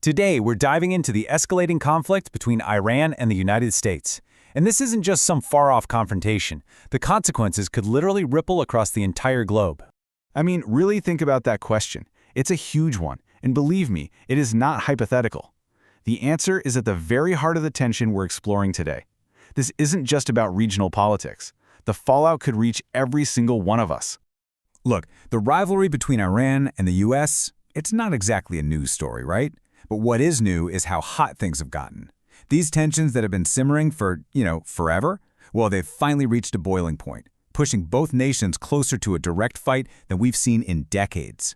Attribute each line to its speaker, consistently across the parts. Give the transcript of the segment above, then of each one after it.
Speaker 1: Today, we're diving into the escalating conflict between Iran and the United States. And this isn't just some far-off confrontation. The consequences could literally ripple across the entire globe.
Speaker 2: I mean, really think about that question. It's a huge one, and believe me, it is not hypothetical. The answer is at the very heart of the tension we're exploring today. This isn't just about regional politics. The fallout could reach every single one of us.
Speaker 1: Look, the rivalry between Iran and the US, it's not exactly a news story, right? But what is new is how hot things have gotten. These tensions that have been simmering for, forever, well, they've finally reached a boiling point, pushing both nations closer to a direct fight than we've seen in decades.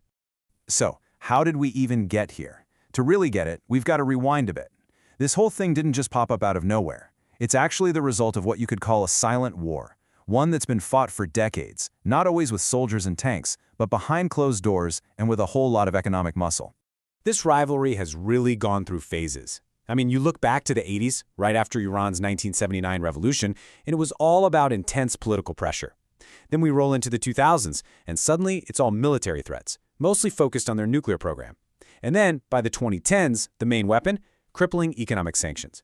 Speaker 3: So, how did we even get here? To really get it, we've got to rewind a bit. This whole thing didn't just pop up out of nowhere. It's actually the result of what you could call a silent war, one that's been fought for decades, not always with soldiers and tanks, but behind closed doors and with a whole lot of economic muscle.
Speaker 4: This rivalry has really gone through phases. I mean, you look back to the 80s, right after Iran's 1979 revolution, and it was all about intense political pressure. Then we roll into the 2000s, and suddenly it's all military threats, mostly focused on their nuclear program. And then, by the 2010s, the main weapon? Crippling economic sanctions.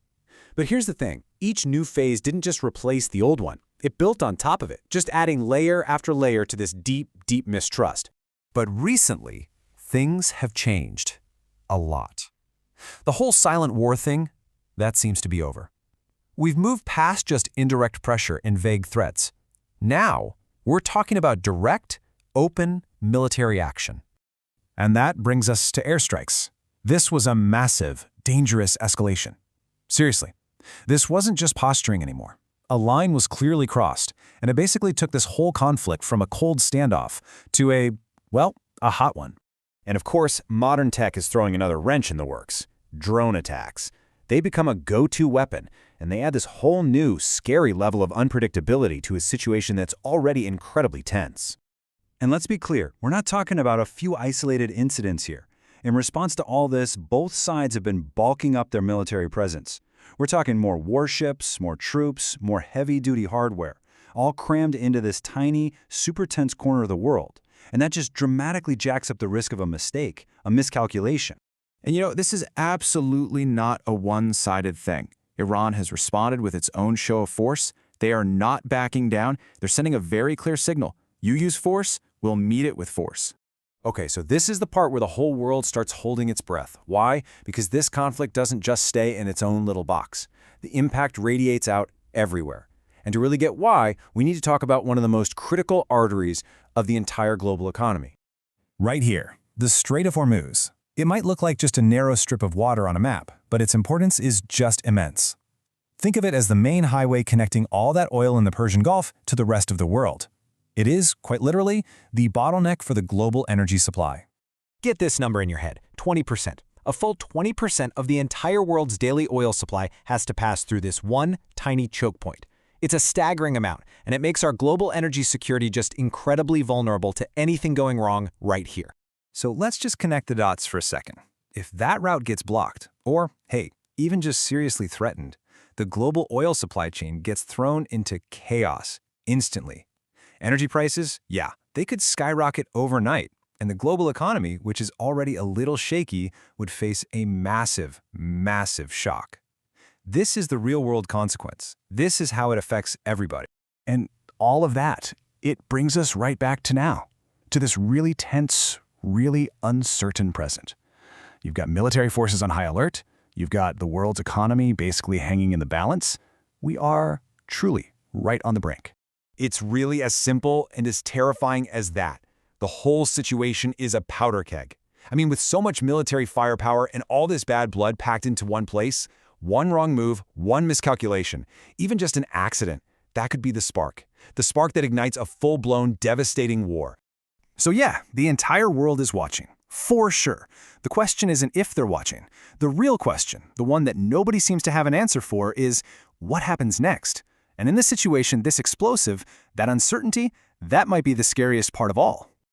Speaker 4: But here's the thing, each new phase didn't just replace the old one. It built on top of it, just adding layer after layer to this deep, deep mistrust.
Speaker 5: But recently, things have changed. A lot. The whole silent war thing, that seems to be over. We've moved past just indirect pressure and vague threats. Now, we're talking about direct, open military action.
Speaker 1: And that brings us to airstrikes. This was a massive, dangerous escalation. Seriously, this wasn't just posturing anymore. A line was clearly crossed, and it basically took this whole conflict from a cold standoff to a hot one.
Speaker 3: And of course, modern tech is throwing another wrench in the works. Drone attacks. They become a go-to weapon, and they add this whole new, scary level of unpredictability to a situation that's already incredibly tense.
Speaker 6: And let's be clear, we're not talking about a few isolated incidents here. In response to all this, both sides have been bulking up their military presence. We're talking more warships, more troops, more heavy-duty hardware, all crammed into this tiny, super tense corner of the world. And that just dramatically jacks up the risk of a mistake, a miscalculation.
Speaker 2: And this is absolutely not a one-sided thing. Iran has responded with its own show of force. They are not backing down. They're sending a very clear signal. You use force, we'll meet it with force.
Speaker 3: Okay, so this is the part where the whole world starts holding its breath. Why? Because this conflict doesn't just stay in its own little box. The impact radiates out everywhere. And to really get why, we need to talk about one of the most critical arteries of the entire global economy.
Speaker 1: Right here, the Strait of Hormuz. It might look like just a narrow strip of water on a map, but its importance is just immense. Think of it as the main highway connecting all that oil in the Persian Gulf to the rest of the world. It is, quite literally, the bottleneck for the global energy supply.
Speaker 4: Get this number in your head, 20%. A full 20% of the entire world's daily oil supply has to pass through this one tiny choke point. It's a staggering amount, and it makes our global energy security just incredibly vulnerable to anything going wrong right here.
Speaker 5: So let's just connect the dots for a second. If that route gets blocked, or, hey, even just seriously threatened, the global oil supply chain gets thrown into chaos instantly. Energy prices, they could skyrocket overnight, and the global economy, which is already a little shaky, would face a massive, massive shock. This is the real-world consequence. This is how it affects everybody.
Speaker 2: And all of that, it brings us right back to now, to this really tense, really uncertain present. You've got military forces on high alert. You've got the world's economy basically hanging in the balance. We are truly right on the brink.
Speaker 3: It's really as simple and as terrifying as that. The whole situation is a powder keg. I mean, with so much military firepower and all this bad blood packed into one place, one wrong move, one miscalculation, even just an accident, that could be the spark that ignites a full-blown, devastating war.
Speaker 1: So the entire world is watching, for sure. The question isn't if they're watching. The real question, the one that nobody seems to have an answer for, is what happens next? And in this situation, this explosive, that uncertainty, that might be the scariest part of all.